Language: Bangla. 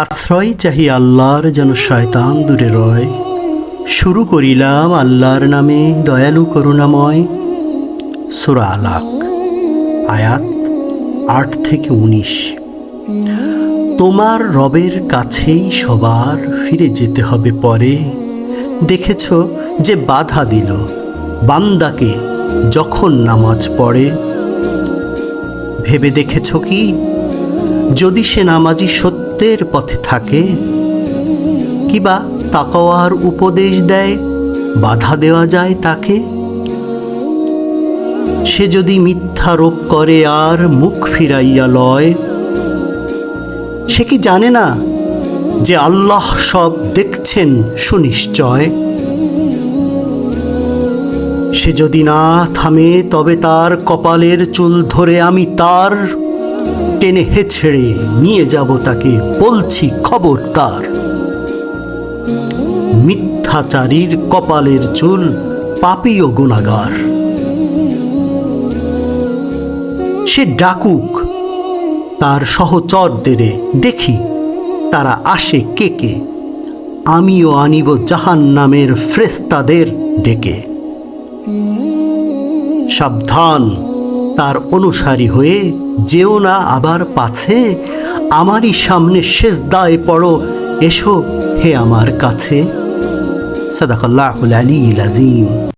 আশ্রয় চাহি আল্লাহর যেন শয়তান দূরে রয়। শুরু করিলাম আল্লাহর নামে দয়ালু করুণাময়। সূরা আলাক আয়াত ৮ থেকে ১৯। তোমার রবের কাছেই সবার ফিরে যেতে হবে পরে। দেখেছ যে বাধা দিল বান্দাকে যখন নামাজ পড়ে। ভেবে দেখেছ কি যদি সে নামাজি সত্যের পথে থাকে, কিবা তাকওয়ার উপদেশ দেয়, বাধা দেওয়া যায় তাকে? সে যদি মিথ্যারোপ করে আর মুখ ফিরাইয়া লয়, সে কি জানে না যে আল্লাহ সব দেখছেন সুনিশ্চয়? সে যদি না থামে তবে তার কপালের চুল ধরে আমি তার টেনে হেছড়ে নিয়ে যাব তাকে, বলছি খবরদার। মিথ্যাচারীর কপালের চুল পাপী ও গুনাহগার। সে ডাকুক তার সহচরদের, দেখি তারা আসে কে কে। আমিও আনিব জাহান্নামের ফেরেশতাদের ডেকে। সাবধান তার অনুসারী হয়ে যেও না আবার পাছে। আমারই সামনে সেজদায় পড়ো, এসো হে আমার কাছে। সাদাকাল্লাহুল আলিয়্যুল আযীম।